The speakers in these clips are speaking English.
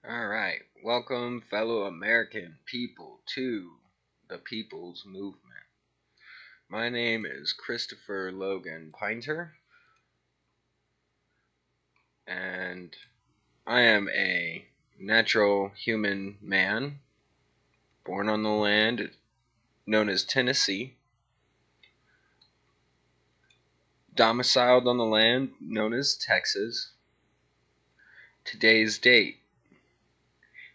Alright, welcome fellow American people to the People's Movement. My name is Christopher Logan Pinter, and I am a natural human man, born on the land known as Tennessee, domiciled on the land known as Texas. Today's date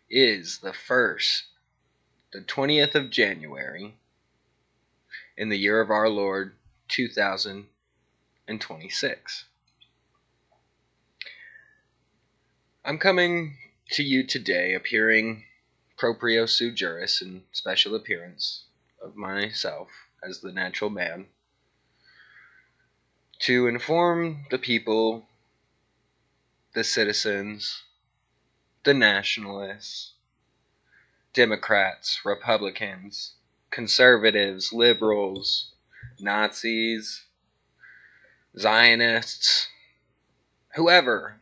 is the 20th of January, in the year of our Lord, 2026. I'm coming to you today appearing proprio sui juris in special appearance of myself as the natural man to inform the people, the citizens, the nationalists, Democrats, Republicans, conservatives, liberals, Nazis, Zionists, whoever,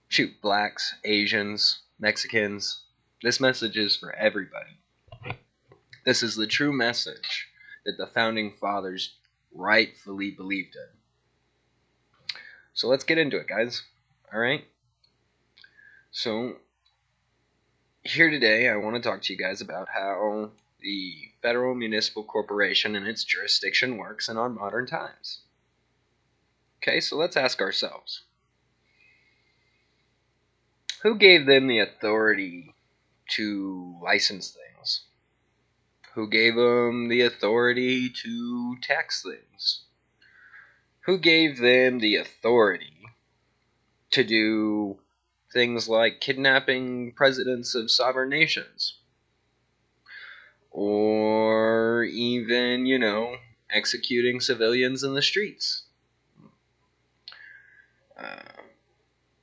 shoot, blacks, Asians, Mexicans, this message is for everybody. This is the true message that the founding fathers rightfully believed in. So let's get into it, guys. Alright? So, here today I want to talk to you guys about how the Federal Municipal Corporation and its jurisdiction works in our modern times. Okay, so let's ask ourselves, who gave them the authority to license things? Who gave them the authority to tax things? Who gave them the authority to do things like kidnapping presidents of sovereign nations? Or even, executing civilians in the streets?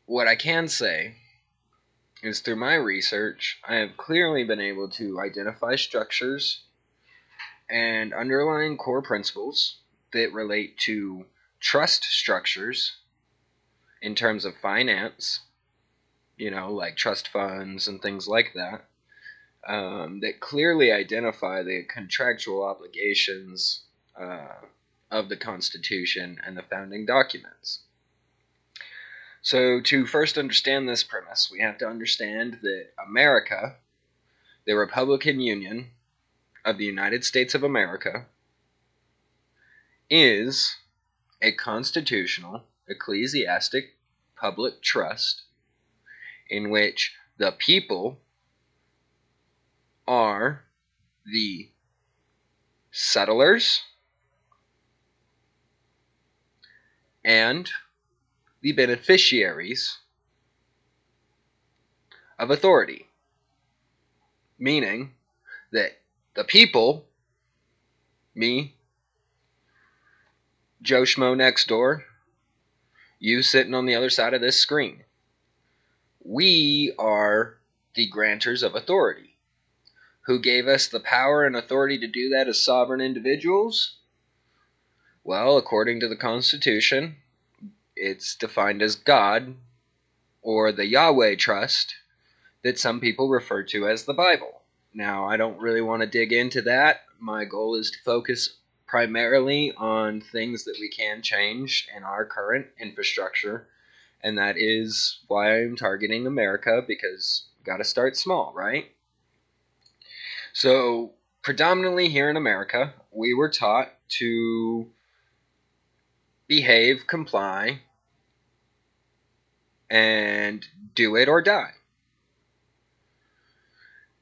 What I can say is through my research, I have clearly been able to identify structures and underlying core principles that relate to trust structures in terms of finance, like trust funds and things like that, that clearly identify the contractual obligations of the Constitution and the founding documents. So to first understand this premise, we have to understand that America, the Republican Union of the United States of America, is a constitutional, ecclesiastic, public trust in which the people are the settlers and the beneficiaries of authority. Meaning that the people, me, Joe Schmo next door, you sitting on the other side of this screen, we are the grantors of authority. Who gave us the power and authority to do that as sovereign individuals? Well, according to the Constitution, it's defined as God, or the Yahweh Trust, that some people refer to as the Bible. Now, I don't really want to dig into that. My goal is to focus primarily on things that we can change in our current infrastructure, and that is why I'm targeting America, because we got to start small, right? So, predominantly here in America, we were taught to behave, comply, and do it or die.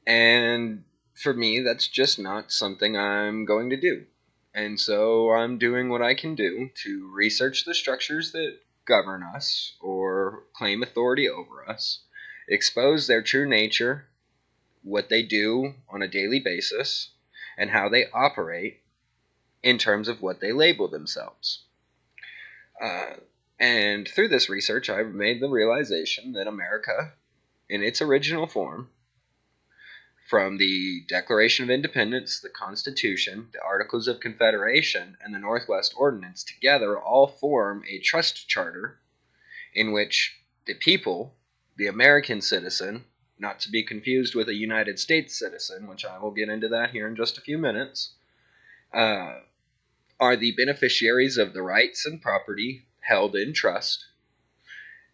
And for me, that's just not something I'm going to do. And so I'm doing what I can do to research the structures that govern us or claim authority over us, expose their true nature, what they do on a daily basis, and how they operate in terms of what they label themselves. And through this research, I've made the realization that America, in its original form, from the Declaration of Independence, the Constitution, the Articles of Confederation, and the Northwest Ordinance together all form a trust charter in which the people, the American citizen, not to be confused with a United States citizen, which I will get into that here in just a few minutes, are the beneficiaries of the rights and property held in trust,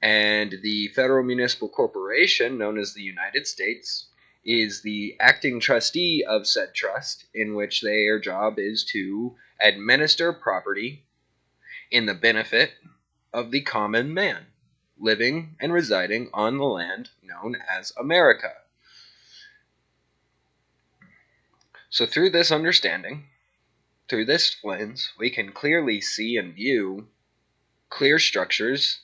and the federal municipal corporation, known as the United States, is the acting trustee of said trust, in which their job is to administer property in the benefit of the common man living and residing on the land known as America. So through this understanding, through this lens, we can clearly see and view clear structures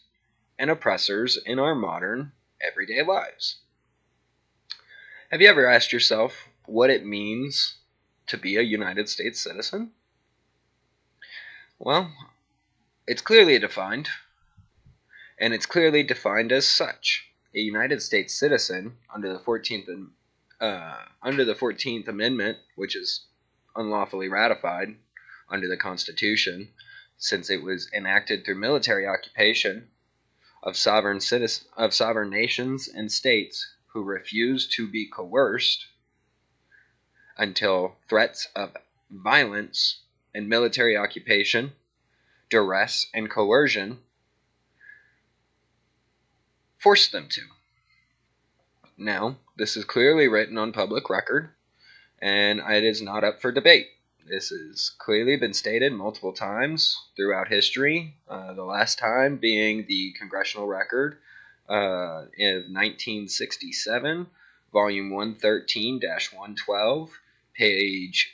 and oppressors in our modern everyday lives. Have you ever asked yourself what it means to be a United States citizen? Well, it's clearly defined, and it's clearly defined as such. A United States citizen, under the 14th Amendment, which is unlawfully ratified under the Constitution, since it was enacted through military occupation of sovereign nations and states who refuse to be coerced until threats of violence and military occupation, duress, and coercion force them to. Now, this is clearly written on public record, and it is not up for debate. This has clearly been stated multiple times throughout history, the last time being the Congressional Record in 1967, volume 113-112, page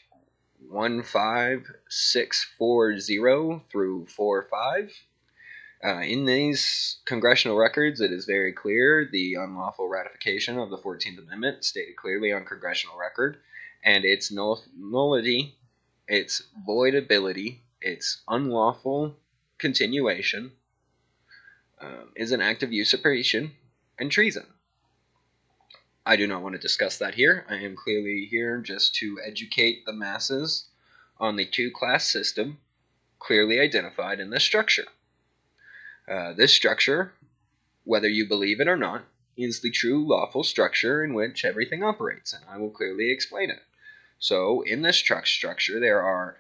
15640 through 45. In these congressional records, it is very clear the unlawful ratification of the 14th Amendment stated clearly on congressional record, and its nullity, its voidability, its unlawful continuation is an act of usurpation and treason. I do not want to discuss that here. I am clearly here just to educate the masses on the two-class system clearly identified in this structure. This structure, whether you believe it or not, is the true lawful structure in which everything operates, and I will clearly explain it. So, in this structure, there are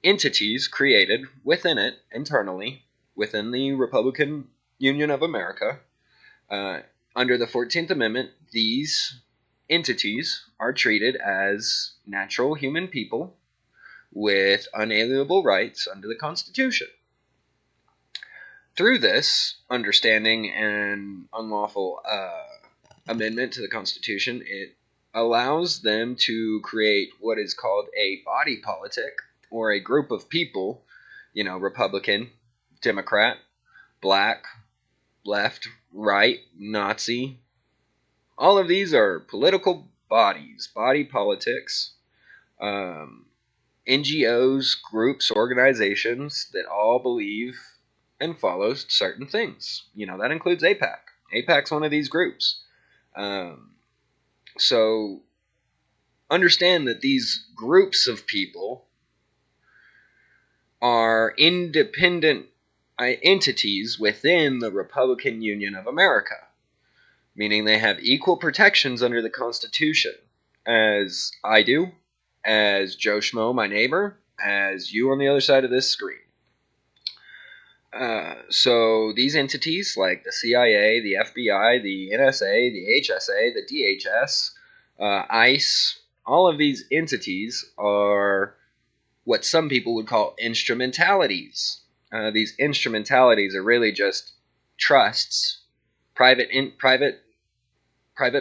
entities created within it, internally, within the Republican Union of America. Under the 14th Amendment, these entities are treated as natural human people with unalienable rights under the Constitution. Through this understanding and unlawful amendment to the Constitution, it allows them to create what is called a body politic, or a group of people, Republican, Democrat, black, left, right, Nazi. All of these are political bodies, body politics, NGOs, groups, organizations that all believe and follows certain things. That includes AIPAC. AIPAC's one of these groups. So understand that these groups of people are independent entities within the Republican Union of America, meaning they have equal protections under the Constitution, as I do, as Joe Schmo, my neighbor, as you on the other side of this screen. So these entities, like the CIA, the FBI, the NSA, the HSA, the DHS, ICE, all of these entities are what some people would call instrumentalities. These instrumentalities are really just trusts, private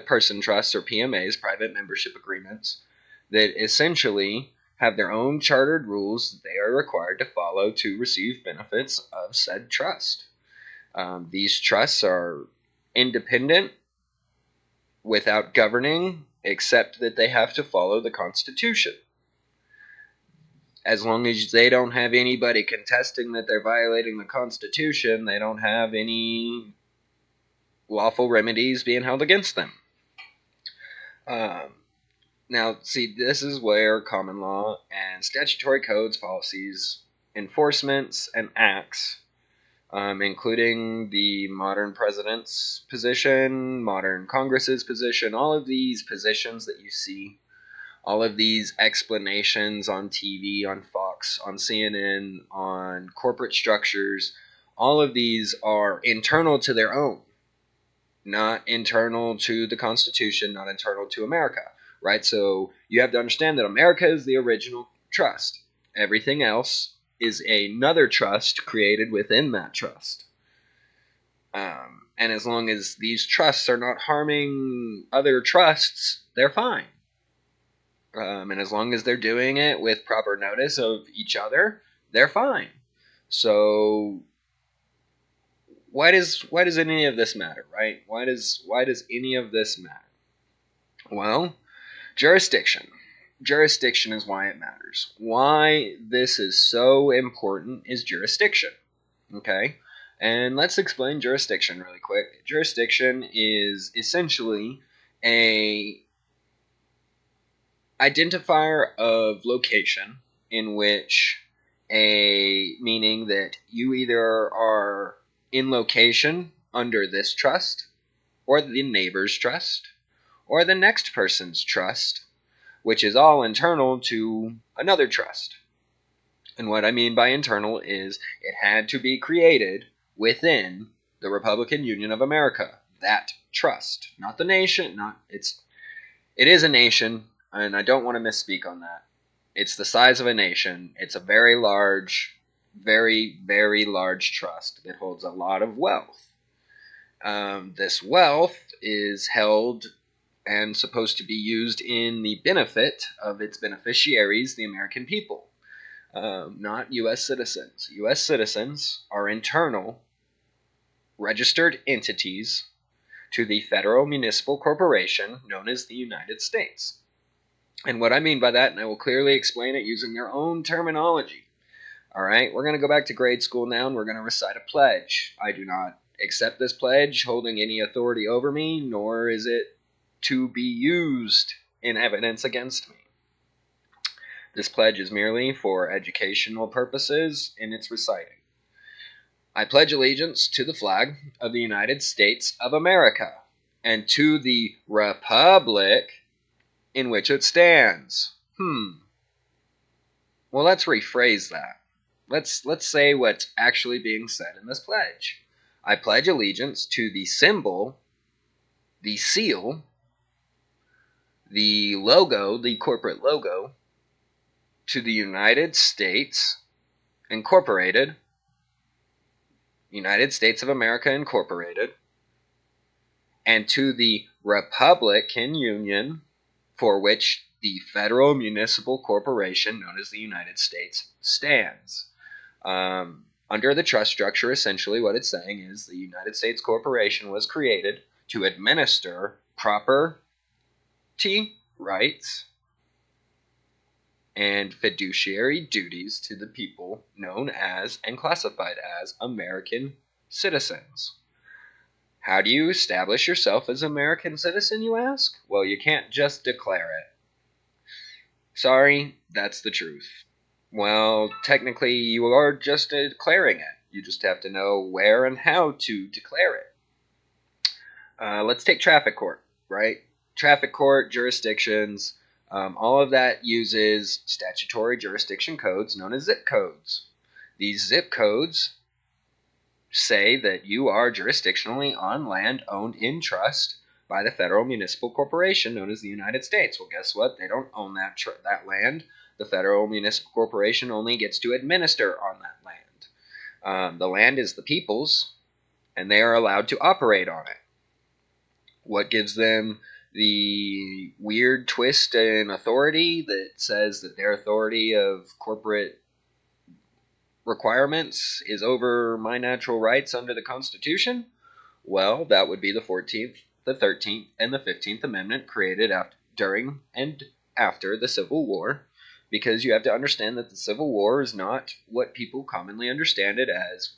person trusts, or PMAs, private membership agreements, that essentially have their own chartered rules that they are required to follow to receive benefits of said trust. These trusts are independent, without governing, except that they have to follow the Constitution. As long as they don't have anybody contesting that they're violating the Constitution, they don't have any lawful remedies being held against them. Now, see, this is where common law and statutory codes, policies, enforcements, and acts including the modern president's position, modern Congress's position, all of these positions that you see, all of these explanations on TV, on Fox, on CNN, on corporate structures, all of these are internal to their own, not internal to the Constitution, not internal to America, right? So you have to understand that America is the original trust. Everything else is another trust created within that trust. And as long as these trusts are not harming other trusts, they're fine. And as long as they're doing it with proper notice of each other, they're fine. So why does any of this matter, right? Why does any of this matter? Well, jurisdiction. Jurisdiction is why it matters. Why this is so important is jurisdiction. Okay? And let's explain jurisdiction really quick. Jurisdiction is essentially a identifier of location in which meaning that you either are in location under this trust or the neighbor's trust or the next person's trust, which is all internal to another trust. And what I mean by internal is it had to be created within the Republican Union of America. That trust, not the nation, it is a nation, and I don't want to misspeak on that. It's the size of a nation. It's a very large, very, very large trust that holds a lot of wealth. This wealth is held and supposed to be used in the benefit of its beneficiaries, the American people, not U.S. citizens. U.S. citizens are internal, registered entities to the federal municipal corporation known as the United States. And what I mean by that, and I will clearly explain it using their own terminology. All right, we're going to go back to grade school now, and we're going to recite a pledge. I do not accept this pledge holding any authority over me, nor is it to be used in evidence against me. This pledge is merely for educational purposes in its reciting. I pledge allegiance to the flag of the United States of America and to the republic in which it stands. Well, let's rephrase that. Let's say what's actually being said in this pledge. I pledge allegiance to the symbol, the seal, the logo, the corporate logo, to the United States Incorporated, United States of America Incorporated, and to the Republican Union for which the federal municipal corporation known as the United States stands. Under the trust structure, essentially what it's saying is the United States Corporation was created to administer property rights and fiduciary duties to the people known as and classified as American citizens. How do you establish yourself as an American citizen, you ask? Well, you can't just declare it. Sorry, that's the truth. Well, technically, you are just declaring it. You just have to know where and how to declare it. Let's take traffic court, right? Traffic court, jurisdictions, all of that uses statutory jurisdiction codes known as zip codes. These zip codes say that you are jurisdictionally on land owned in trust by the federal municipal corporation known as the United States. Well, guess what? They don't own that land. The federal municipal corporation only gets to administer on that land. The land is the people's, and they are allowed to operate on it. What gives them the weird twist in authority that says that their authority of corporate requirements is over my natural rights under the Constitution? Well, that would be the 14th, the 13th, and the 15th Amendment created during and after the Civil War, because you have to understand that the Civil War is not what people commonly understand it as,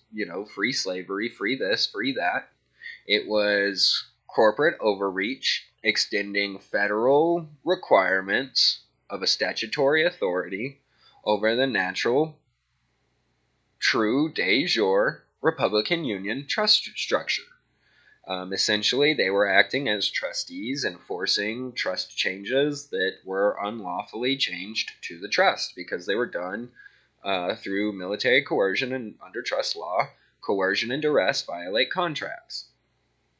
free slavery, free this, free that. It was corporate overreach, extending federal requirements of a statutory authority over the natural, true, de jure Republican Union trust structure. Essentially, they were acting as trustees, enforcing trust changes that were unlawfully changed to the trust because they were done through military coercion and under trust law. Coercion and duress violate contracts.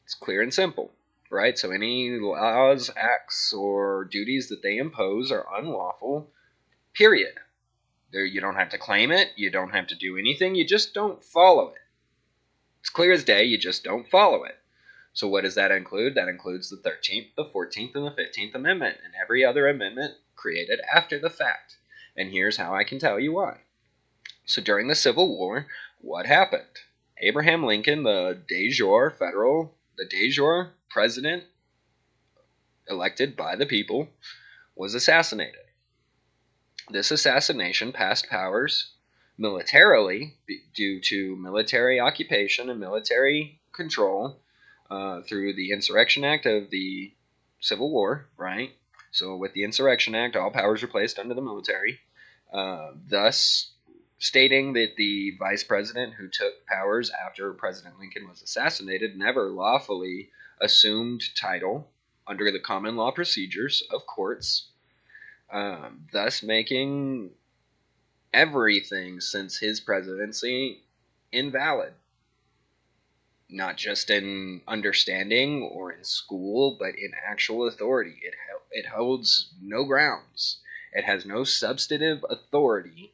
It's clear and simple, right? So any laws, acts, or duties that they impose are unlawful, period. You don't have to claim it. You don't have to do anything. You just don't follow it. It's clear as day. You just don't follow it. So what does that include? That includes the 13th, the 14th, and the 15th Amendment, and every other amendment created after the fact. And here's how I can tell you why. So during the Civil War, what happened? Abraham Lincoln, the de jure president elected by the people, was assassinated. This assassination passed powers militarily due to military occupation and military control through the Insurrection Act of the Civil War, right? So with the Insurrection Act, all powers were placed under the military, thus stating that the vice president who took powers after President Lincoln was assassinated never lawfully assumed title under the common law procedures of courts, thus making everything since his presidency invalid. Not just in understanding or in school, but in actual authority. It holds no grounds. It has no substantive authority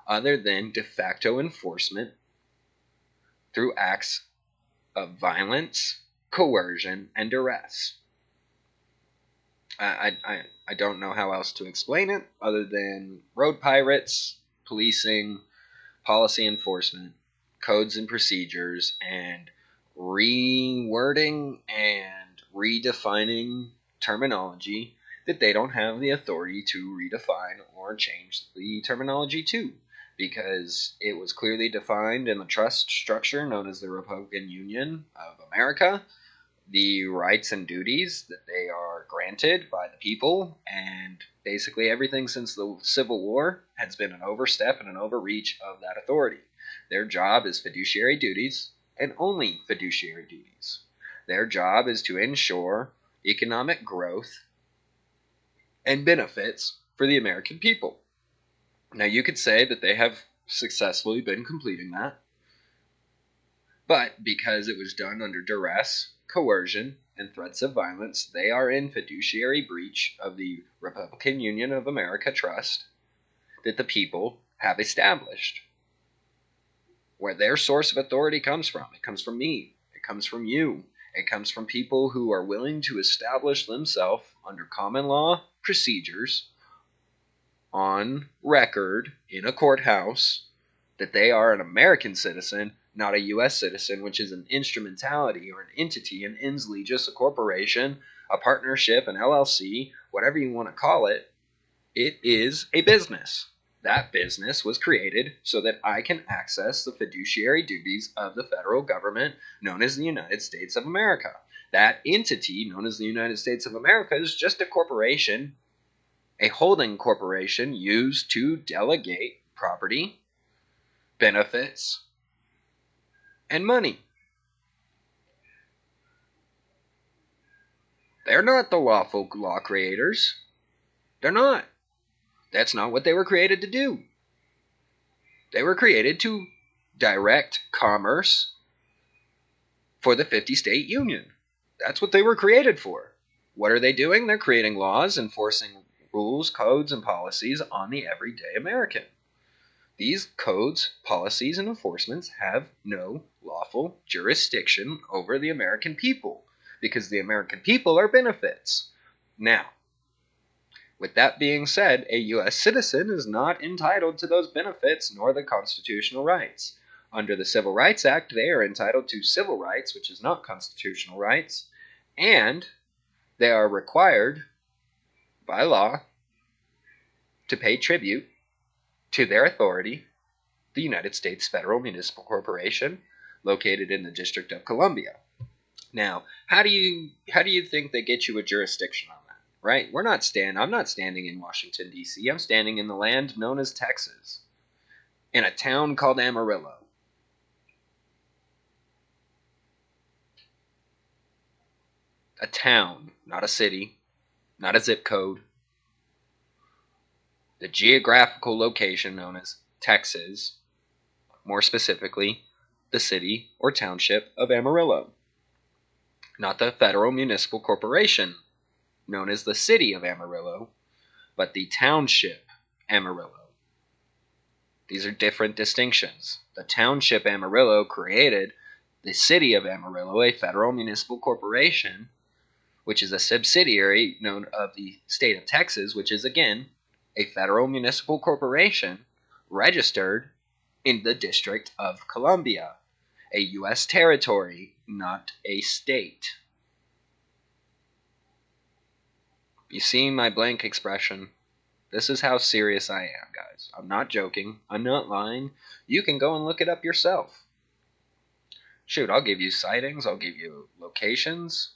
other than de facto enforcement through acts of violence, coercion, and duress. I don't know how else to explain it other than road pirates, policing, policy enforcement, codes and procedures, and rewording and redefining terminology that they don't have the authority to redefine or change the terminology to, because it was clearly defined in the trust structure known as the Republican Union of America, the rights and duties that they are granted by the people, and basically everything since the Civil War has been an overstep and an overreach of that authority. Their job is fiduciary duties, and only fiduciary duties. Their job is to ensure economic growth and benefits for the American people. Now, you could say that they have successfully been completing that, but because it was done under duress, coercion, and threats of violence, they are in fiduciary breach of the Republican Union of America trust that the people have established. Where their source of authority comes from. It comes from me. It comes from you. It comes from people who are willing to establish themselves under common law procedures on record in a courthouse that they are an American citizen, not a U.S. citizen, which is an instrumentality or an entity, an Inslee, just a corporation, a partnership, an LLC, whatever you want to call it. It is a business. That business was created so that I can access the fiduciary duties of the federal government known as the United States of America. That entity known as the United States of America is just a corporation, a holding corporation used to delegate property, benefits, and money. They're not the lawful law creators. They're not. That's not what they were created to do. They were created to direct commerce for the 50-state union. That's what they were created for. What are they doing? They're creating laws, enforcing rules, codes, and policies on the everyday American. These codes, policies, and enforcements have no lawful jurisdiction over the American people because the American people are benefits. Now, with that being said, a U.S. citizen is not entitled to those benefits nor the constitutional rights. Under the Civil Rights Act, they are entitled to civil rights, which is not constitutional rights, and they are required by law to pay tribute to their authority, the United States Federal Municipal Corporation, located in the District of Columbia. Now, how do you think they get you a jurisdiction on that? Right? I'm not standing in Washington, D.C. I'm standing in the land known as Texas, in a town called Amarillo. A town, not a city, not a zip code. The geographical location known as Texas, more specifically, the city or township of Amarillo. Not the federal municipal corporation known as the city of Amarillo, but the township Amarillo. These are different distinctions. The township Amarillo created the city of Amarillo, a federal municipal corporation, which is a subsidiary known of the state of Texas, which is again a federal municipal corporation registered in the District of Columbia, a U.S. territory, not a state. You see my blank expression? This is how serious I am, guys. I'm not joking. I'm not lying. You can go and look it up yourself. Shoot, I'll give you sightings. I'll give you locations.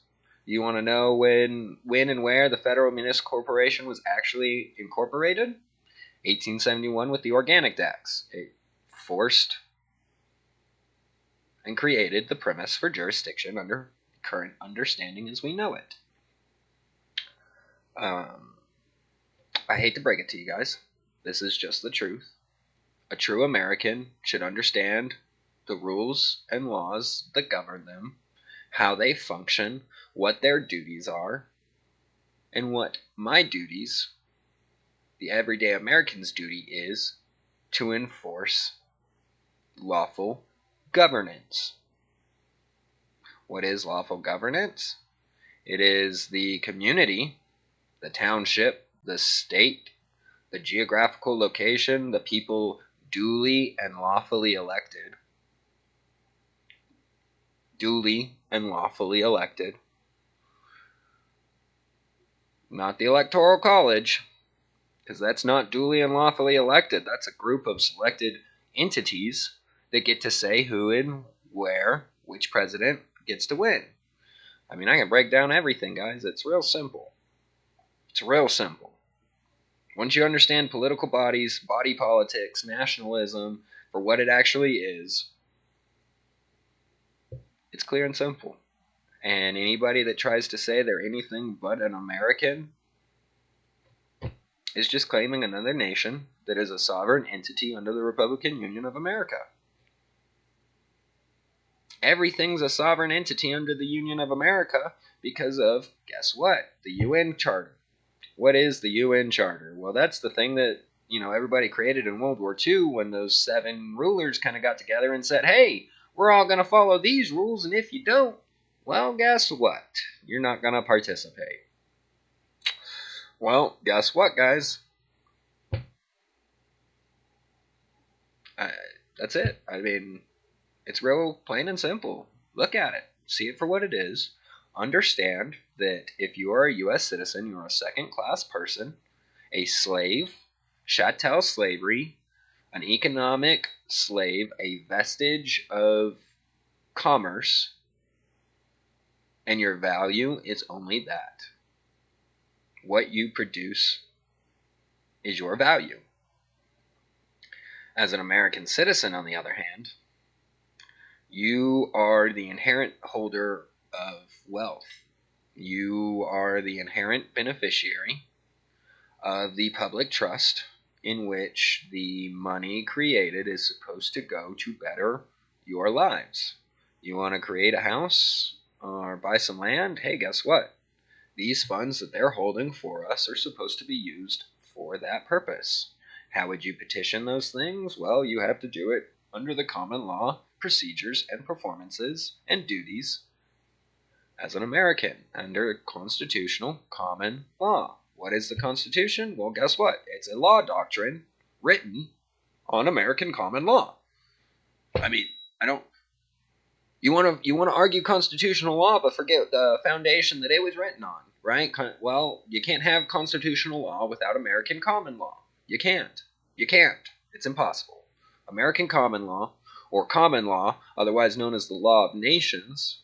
You want to know when and where the Federal Municipal Corporation was actually incorporated? 1871 with the Organic Acts. It forced and created the premise for jurisdiction under current understanding as we know it. I hate to break it to you guys. This is just the truth. A true American should understand the rules and laws that govern them, how they function, what their duties are, and what my duties, the everyday American's duty, is to enforce lawful governance. What is lawful governance? It is the community, the township, the state, the geographical location, the people duly and lawfully elected. Duly and lawfully elected. Not the Electoral College, because that's not duly and lawfully elected. That's a group of selected entities that get to say who and where, which president gets to win. I mean, I can break down everything, guys. It's real simple. It's real simple. Once you understand political bodies, body politics, nationalism, for what it actually is, it's clear and simple. And anybody that tries to say they're anything but an American is just claiming another nation that is a sovereign entity under the Republican Union of America. Everything's a sovereign entity under the Union of America because of, guess what? The UN Charter. What is the UN Charter? Well, that's the thing that, everybody created in World War II when those 7 rulers kind of got together and said, hey, we're all going to follow these rules, and if you don't, well, guess what? You're not going to participate. Well, guess what, guys? That's it. I mean, it's real plain and simple. Look at it. See it for what it is. Understand that if you are a U.S. citizen, you're a second-class person, a slave, chattel slavery, an economic slave, a vestige of commerce, and your value is only that. What you produce is your value. As an American citizen, on the other hand, you are the inherent holder of wealth. You are the inherent beneficiary of the public trust in which the money created is supposed to go to better your lives. You want to create a house or buy some land? Hey, guess what? These funds that they're holding for us are supposed to be used for that purpose. How would you petition those things? Well, you have to do it under the common law procedures and performances and duties as an American under constitutional common law. What is the Constitution? Well, guess what? It's a law doctrine written on American common law. I mean, you want to argue constitutional law, but forget the foundation that it was written on, right? Well, you can't have constitutional law without American common law. You can't. It's impossible. American common law, or common law, otherwise known as the law of nations,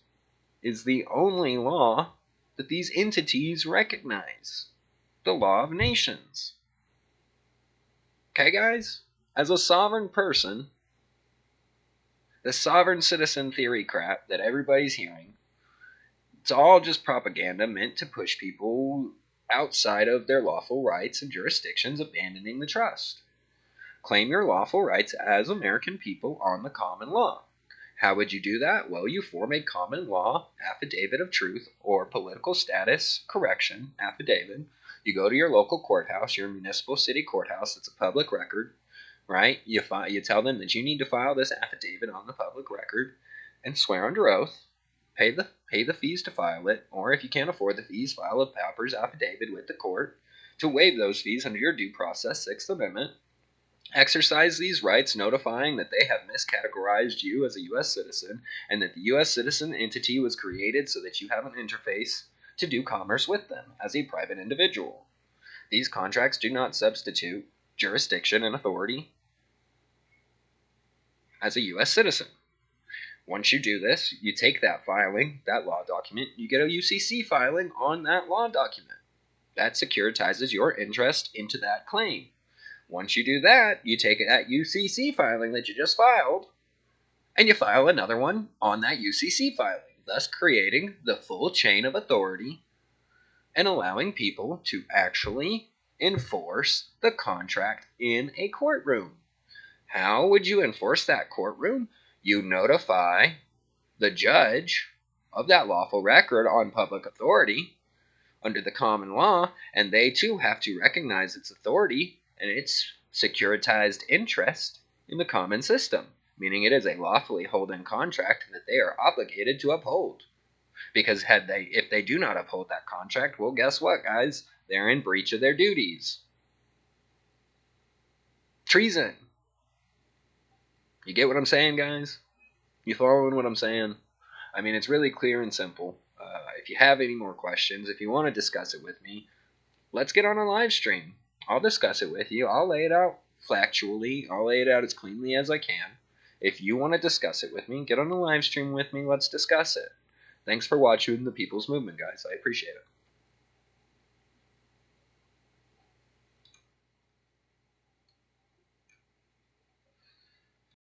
is the only law that these entities recognize. The law of nations. Okay, guys? As a sovereign person, the sovereign citizen theory crap that everybody's hearing It's all just propaganda meant to push people outside of their lawful rights and jurisdictions, abandoning the trust. Claim your lawful rights as American people on the common law. How would you do that? Well, you form a common law affidavit of truth or political status correction affidavit. You go to your local courthouse, your municipal city courthouse, it's a public record, right? You tell them that you need to file this affidavit on the public record and swear under oath. Pay the fees to file it, or if you can't afford the fees, file a pauper's affidavit with the court to waive those fees under your due process Sixth Amendment. Exercise these rights, notifying that they have miscategorized you as a U.S. citizen and that the U.S. citizen entity was created so that you have an interface to do commerce with them as a private individual. These contracts do not substitute jurisdiction and authority as a U.S. citizen. Once you do this, you take that filing, that law document, you get a UCC filing on that law document. That securitizes your interest into that claim. Once you do that, you take that UCC filing that you just filed, and you file another one on that UCC filing, thus creating the full chain of authority and allowing people to actually enforce the contract in a courtroom. How would you enforce that courtroom? You notify the judge of that lawful record on public authority under the common law, and they too have to recognize its authority and its securitized interest in the common system, meaning it is a lawfully holding contract that they are obligated to uphold. Because if they do not uphold that contract, well, guess what, guys? They're in breach of their duties. Treason. You get what I'm saying, guys? You following what I'm saying? I mean, it's really clear and simple. If you have any more questions, if you want to discuss it with me, let's get on a live stream. I'll discuss it with you. I'll lay it out factually. I'll lay it out as cleanly as I can. If you want to discuss it with me, get on a live stream with me. Let's discuss it. Thanks for watching the People's Movement, guys. I appreciate it.